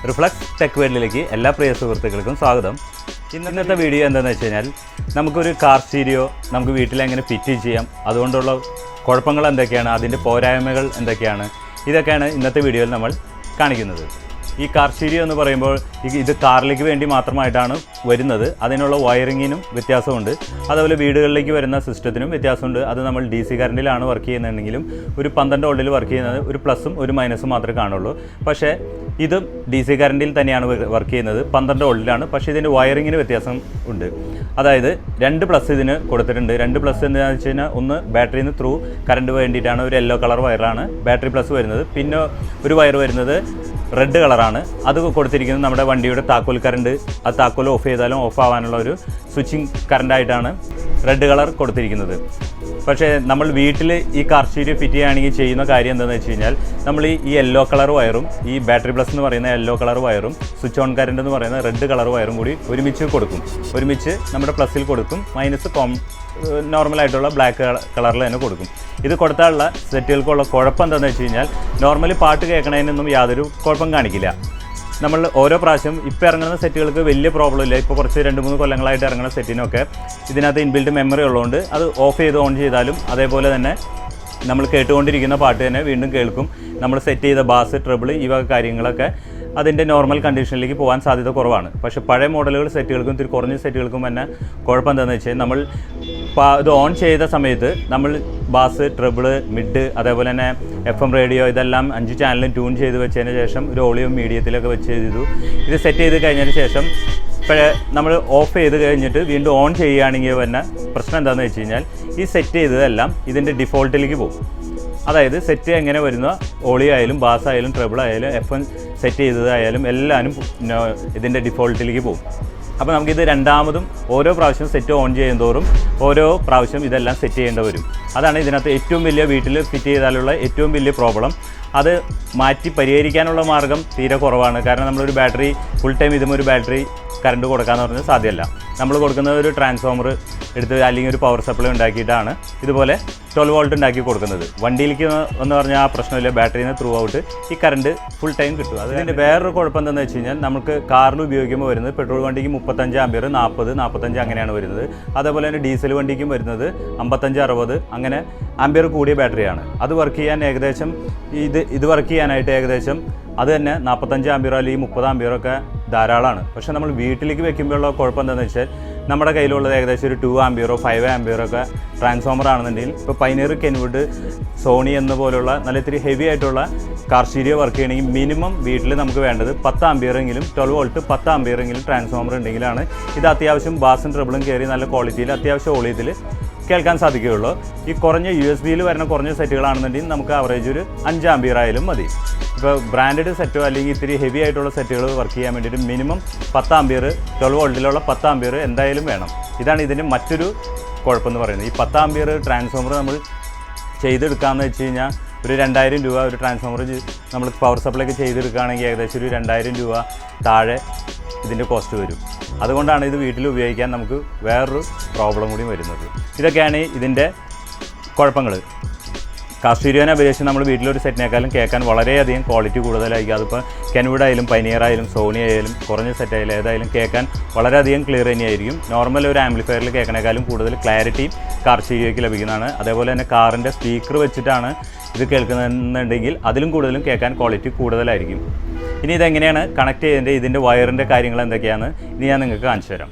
Reflux tech വേൾഡിലേക്ക് എല്ലാ പ്രിയ സുഹൃത്തുക്കൾക്കും സ്വാഗതം. ഇന്നത്തെ വീഡിയോ എന്താണെന്ന് വെച്ച് കഴിഞ്ഞാൽ നമുക്കൊരു കാർ സ്റ്റീരിയോ നമുക്ക് വീട്ടിലെങ്ങനെ ഫിറ്റ് ചെയ്യാം, അതുകൊണ്ടുള്ള കുഴപ്പങ്ങൾ എന്തൊക്കെയാണ്, അതിൻ്റെ പോരായ്മകൾ എന്തൊക്കെയാണ്, ഇതൊക്കെയാണ് ഇന്നത്തെ വീഡിയോയിൽ നമ്മൾ കാണിക്കുന്നത്. ഈ കാർ സ്റ്റീരിയോ എന്ന് പറയുമ്പോൾ ഇത് കാറിലേക്ക് വേണ്ടി മാത്രമായിട്ടാണ് വരുന്നത്. അതിനുള്ള വയറിങ്ങിനും വ്യത്യാസമുണ്ട്, അതുപോലെ വീടുകളിലേക്ക് വരുന്ന സിസ്റ്റത്തിനും വ്യത്യാസമുണ്ട്. അത് നമ്മൾ DC കറണ്ടിലാണ് വർക്ക് ചെയ്യുന്നുണ്ടെങ്കിലും ഒരു 12 വോൾട്ടിൽ വർക്ക് ചെയ്യുന്നത് ഒരു പ്ലസും ഒരു മൈനസും മാത്രമേ കാണുള്ളൂ. പക്ഷേ ഇതും DC കറണ്ടിൽ തന്നെയാണ് വർക്ക് ചെയ്യുന്നത്, 12 വോൾട്ടിലാണ്. പക്ഷേ ഇതിൻ്റെ വയറിങ്ങിന് വ്യത്യാസം ഉണ്ട്. അതായത് 2 പ്ലസ് ഇതിന് കൊടുത്തിട്ടുണ്ട്. 2 പ്ലസ് എന്താണെന്ന് വെച്ച് കഴിഞ്ഞാൽ ഒന്ന് ബാറ്ററിയിൽ നിന്ന് ത്രൂ കറണ്ട് വേണ്ടിയിട്ടാണ്, ഒരു യെല്ലോ കളർ വയറാണ് ബാറ്ററി പ്ലസ് വരുന്നത്. പിന്നെ ഒരു വയർ വരുന്നത് റെഡ് കളറാണ്. അത് കൊടുത്തിരിക്കുന്നത് നമ്മുടെ വണ്ടിയുടെ താക്കോൽ കറണ്ട്, ആ താക്കോൽ ഓഫ് ചെയ്താലും ഓഫ് ആവാനുള്ള ഒരു സ്വിച്ചിങ് കറണ്ടായിട്ടാണ് റെഡ് കളർ കൊടുത്തിരിക്കുന്നത്. പക്ഷേ നമ്മൾ വീട്ടിൽ ഈ കാർ സ്റ്റീരിയോ ഫിറ്റ് ചെയ്യുകയാണെങ്കിൽ ചെയ്യുന്ന കാര്യം എന്താണെന്ന് വെച്ച് കഴിഞ്ഞാൽ നമ്മൾ ഈ യെല്ലോ കളർ വയറും ഈ ബാറ്ററി പ്ലസ് എന്ന് പറയുന്ന യെല്ലോ കളർ വയറും സ്വിച്ച് ഓൺ കറണ്ട് എന്ന് പറയുന്ന റെഡ് കളർ വയറും കൂടി ഒരുമിച്ച് കൊടുക്കും. ഒരുമിച്ച് നമ്മുടെ പ്ലസ്സിൽ കൊടുക്കും, മൈനസ് നോർമലായിട്ടുള്ള ബ്ലാക്ക് കളറിൽ തന്നെ കൊടുക്കും. ഇത് കൊടുത്താലുള്ള സെറ്റുകൾക്കുള്ള കുഴപ്പം എന്താണെന്ന് വെച്ച് കഴിഞ്ഞാൽ നോർമലി പാട്ട് കേൾക്കണതിനൊന്നും യാതൊരു കുഴപ്പം കാണിക്കില്ല. നമ്മൾ ഓരോ പ്രാവശ്യം ഇപ്പോൾ ഇറങ്ങുന്ന സെറ്റുകൾക്ക് വലിയ പ്രോബ്ലം ഇല്ല. ഇപ്പോൾ കുറച്ച് 2-3 കൊല്ലങ്ങളായിട്ട് ഇറങ്ങുന്ന സെറ്റിനൊക്കെ ഇതിനകത്ത് ഇൻബിൽറ്റ് മെമ്മറി ഉള്ളതുകൊണ്ട് അത് ഓഫ് ചെയ്ത് ഓൺ ചെയ്താലും അതേപോലെ തന്നെ നമ്മൾ കേട്ടുകൊണ്ടിരിക്കുന്ന പാട്ട് തന്നെ വീണ്ടും കേൾക്കും. നമ്മൾ സെറ്റ് ചെയ്ത ബാസ്, ട്രിബിൾ, ഈ വക കാര്യങ്ങളൊക്കെ അതിൻ്റെ നോർമൽ കണ്ടീഷനിലേക്ക് പോകാൻ സാധ്യത കുറവാണ്. പക്ഷേ പഴയ മോഡലുകൾ സെറ്റുകൾക്കും ഇത്തിരി കുറഞ്ഞ സെറ്റുകൾക്കും തന്നെ കുഴപ്പം എന്താണെന്ന് വെച്ചാൽ നമ്മൾ ഇത് ഓൺ ചെയ്ത സമയത്ത് നമ്മൾ ബാസ്, ട്രിബിൾ, മിഡ്, അതേപോലെ തന്നെ FM റേഡിയോ ഇതെല്ലാം 5 ചാനലും ട്യൂൺ ചെയ്ത് വെച്ചതിന് ശേഷം ഒരു വോളിയം മീഡിയത്തിലൊക്കെ വെച്ച് ചെയ്തു. ഇത് സെറ്റ് ചെയ്ത് കഴിഞ്ഞതിന് ശേഷം നമ്മൾ ഓഫ് ചെയ്ത് കഴിഞ്ഞിട്ട് വീണ്ടും ഓൺ ചെയ്യുകയാണെങ്കിൽ തന്നെ പ്രശ്നം എന്താണെന്ന് വെച്ച് കഴിഞ്ഞാൽ ഈ സെറ്റ് ചെയ്തതെല്ലാം ഇതിൻ്റെ ഡിഫോൾട്ടിലേക്ക് പോകും. അതായത് സെറ്റ് എങ്ങനെ വരുന്ന ഓളി ആയാലും ബാസ് ആയാലും ട്രിബിൾ ആയാലും FM സെറ്റ് ചെയ്തതായാലും എല്ലാവരും ഇതിൻ്റെ ഡിഫോൾട്ടിലേക്ക് പോകും. അപ്പോൾ നമുക്കിത് രണ്ടാമതും ഓരോ പ്രാവശ്യം സെറ്റ് ഓൺ ചെയ്യുന്നതോറും ഓരോ പ്രാവശ്യം ഇതെല്ലാം സെറ്റ് ചെയ്യേണ്ടി വരും. അതാണ് ഇതിനകത്ത് ഏറ്റവും വലിയ വീട്ടിൽ ഫിറ്റ് ചെയ്താലുള്ള ഏറ്റവും വലിയ പ്രോബ്ലം. അത് മാറ്റി പരിഹരിക്കാനുള്ള മാർഗ്ഗം തീരെ കുറവാണ്. കാരണം നമ്മളൊരു ബാറ്ററി ഫുൾ ടൈം ഇതും ഒരു ബാറ്ററി കറണ്ട് കൊടുക്കാമെന്ന് പറഞ്ഞാൽ സാധ്യമല്ല. നമ്മൾ കൊടുക്കുന്നത് ഒരു ട്രാൻസ്ഫോമർ എടുത്ത് അല്ലെങ്കിൽ ഒരു പവർ സപ്ലൈ ഉണ്ടാക്കിയിട്ടാണ് ഇതുപോലെ 12 വോൾട്ട് ഉണ്ടാക്കി കൊടുക്കുന്നത്. വണ്ടിയിലേക്ക് എന്ന് പറഞ്ഞാൽ ആ പ്രശ്നമില്ല, ബാറ്ററിയിൽ നിന്ന് ത്രൂ ഔട്ട് ഈ കറണ്ട് ഫുൾ ടൈം കിട്ടും. അതിൻ്റെ വേറൊരു കുഴപ്പം എന്താണെന്ന് വെച്ച് കഴിഞ്ഞാൽ നമുക്ക് കാറിൽ ഉപയോഗിക്കുമ്പോൾ വരുന്നത് പെട്രോൾ വണ്ടിക്ക് 35 ആംപിയർ, 40, 45 അങ്ങനെയാണ് വരുന്നത്. അതേപോലെ തന്നെ ഡീസൽ വണ്ടിക്കും വരുന്നത് 55, 60 അങ്ങനെ ആംപിയർ കൂടിയ ബാറ്ററിയാണ്. അത് വർക്ക് ചെയ്യാൻ ഏകദേശം ഇത് വർക്ക് ചെയ്യാനായിട്ട് ഏകദേശം അത് തന്നെ 45 ആംപിയറോ അല്ലെങ്കിൽ 30 ആംപിയറൊക്കെ ധാരാളമാണ്. പക്ഷേ നമ്മൾ വീട്ടിലേക്ക് വെക്കുമ്പോഴുള്ള കുഴപ്പം എന്താണെന്ന് വെച്ചാൽ നമ്മുടെ കയ്യിലുള്ളത് ഏകദേശം ഒരു 2 ആംപിയറോ 5 ആംപിയറൊക്കെ ട്രാൻസ്ഫോമർ ആണെന്നുണ്ടെങ്കിൽ ഇപ്പോൾ പൈനീർ, കെൻവുഡ്, സോണി എന്ന പോലുള്ള നല്ല ഇത്തിരി ഹെവി ആയിട്ടുള്ള കാർ സ്റ്റീരിയോ വർക്ക് ചെയ്യണമെങ്കിൽ മിനിമം വീട്ടിൽ നമുക്ക് വേണ്ടത് 10 ആംപിയറെങ്കിലും 12 വോൾട്ട് 10 ആംപിയറെങ്കിലും ട്രാൻസ്ഫോമർ ഉണ്ടെങ്കിലാണ് ഇത് അത്യാവശ്യം ബാസും ട്രിബിളും കയറി നല്ല ക്വാളിറ്റിയിൽ അത്യാവശ്യം വോളിയത്തിൽ കേൾക്കാൻ സാധിക്കുകയുള്ളൂ. ഈ കുറഞ്ഞ USB-യിൽ വരുന്ന കുറഞ്ഞ സെറ്റുകളാണെന്നുണ്ടെങ്കിൽ നമുക്ക് ആവറേജ് ഒരു 5 ആംപിയർ ആയാലും മതി. ഇപ്പോൾ ബ്രാൻഡഡ് സെറ്റോ അല്ലെങ്കിൽ ഇത്തിരി ഹെവി ആയിട്ടുള്ള സെറ്റുകൾ വർക്ക് ചെയ്യാൻ വേണ്ടിയിട്ട് മിനിമം 10 ആംപിയർ 12 വോൾട്ടിലുള്ള 10 ആംപിയർ എന്തായാലും വേണം. ഇതാണ് ഇതിൻ്റെ മറ്റൊരു കുഴപ്പമെന്ന് പറയുന്നത്. ഈ 10 ആംപിയർ ട്രാൻസ്ഫോമർ നമ്മൾ ചെയ്തെടുക്കാമെന്ന് വെച്ച് കഴിഞ്ഞാൽ ഒരു 2000 രൂപ ഒരു ട്രാൻസ്ഫോമർ നമ്മൾ പവർ സപ്ലൈക്ക് ചെയ്തെടുക്കുകയാണെങ്കിൽ ഏകദേശം ഒരു 2000 രൂപ താഴെ ഇതിൻ്റെ കോസ്റ്റ് വരും. അതുകൊണ്ടാണ് ഇത് വീട്ടിൽ ഉപയോഗിക്കാൻ നമുക്ക് വേറൊരു പ്രോബ്ലം കൂടി വരുന്നത്. ഇതൊക്കെയാണ് ഇതിൻ്റെ കുഴപ്പങ്ങൾ. കാർ സ്റ്റീരിയോനെ അപേക്ഷിച്ച് നമ്മൾ വീട്ടിലൊരു സെറ്റിനേക്കാളും കേൾക്കാൻ വളരെയധികം ക്വാളിറ്റി കൂടുതലായിരിക്കും. അതിപ്പോൾ കെൻവുഡ് ആയാലും പൈനിയർ ആയാലും സോണി ആയാലും കുറഞ്ഞ സെറ്റായാലും ഏതായാലും കേൾക്കാൻ വളരെയധികം ക്ലിയർ തന്നെയായിരിക്കും. നോർമൽ ഒരു ആംപ്ലിഫയറിൽ കേൾക്കണേക്കാളും കൂടുതൽ ക്ലാരിറ്റിയും കാർ സ്റ്റീരിയോയ്ക്ക് ലഭിക്കുന്നതാണ്. അതേപോലെ തന്നെ കാറിൻ്റെ സ്പീക്കർ വെച്ചിട്ടാണ് ഇത് കേൾക്കുന്നതെന്നുണ്ടെങ്കിൽ അതിലും കൂടുതലും കേൾക്കാൻ ക്വാളിറ്റി കൂടുതലായിരിക്കും. ഇനി ഇതെങ്ങനെയാണ് കണക്ട് ചെയ്തതിൻ്റെ ഇതിൻ്റെ വയറിൻ്റെ കാര്യങ്ങൾ എന്തൊക്കെയാണ് ഇനി ഞാൻ നിങ്ങൾക്ക് കാണിച്ചു തരാം.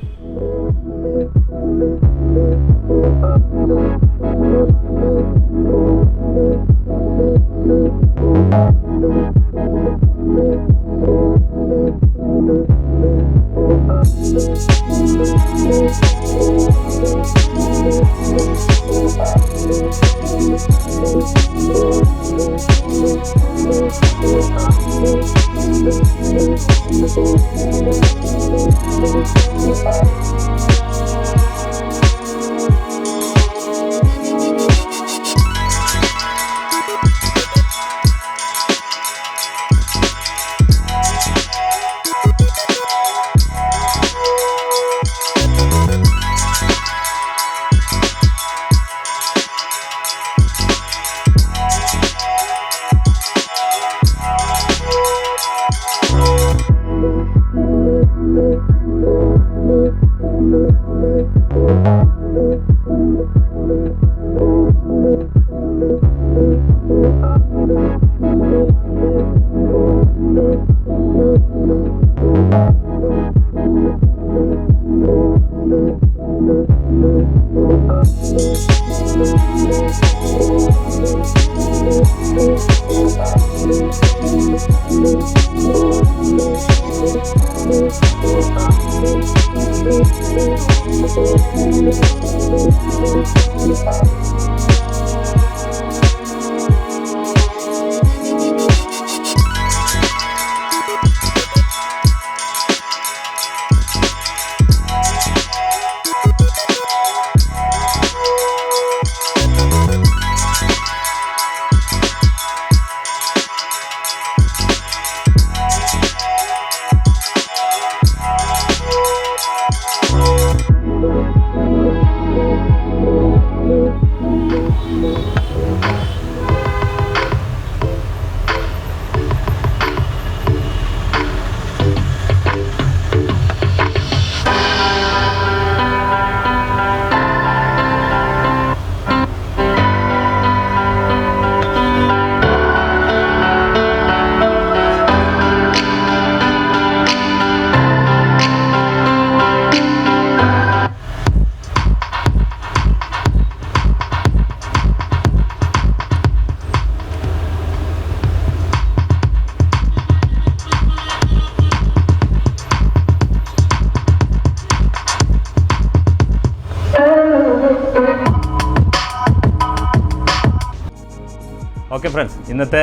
ഓക്കെ ഫ്രണ്ട്സ്, ഇന്നത്തെ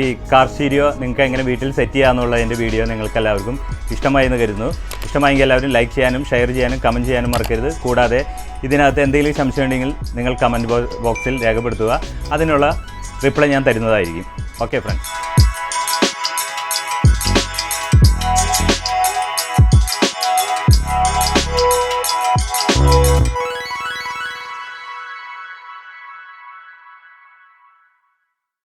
ഈ കാർ സ്റ്റീരിയോ നിങ്ങൾക്ക് എങ്ങനെ വീട്ടിൽ സെറ്റ് ചെയ്യാമെന്നുള്ളതിൻ്റെ വീഡിയോ നിങ്ങൾക്ക് എല്ലാവർക്കും ഇഷ്ടമായി എന്ന് കരുതുന്നു. ഇഷ്ടമായെങ്കിൽ എല്ലാവരും ലൈക്ക് ചെയ്യാനും ഷെയർ ചെയ്യാനും കമൻറ്റ് ചെയ്യാനും മറക്കരുത്. കൂടാതെ ഇതിനകത്ത് എന്തെങ്കിലും സംശയം ഉണ്ടെങ്കിൽ നിങ്ങൾ കമൻറ്റ് ബോക്സിൽ രേഖപ്പെടുത്തുക. അതിനുള്ള റിപ്ലൈ ഞാൻ തരുന്നതായിരിക്കും. Okay friends.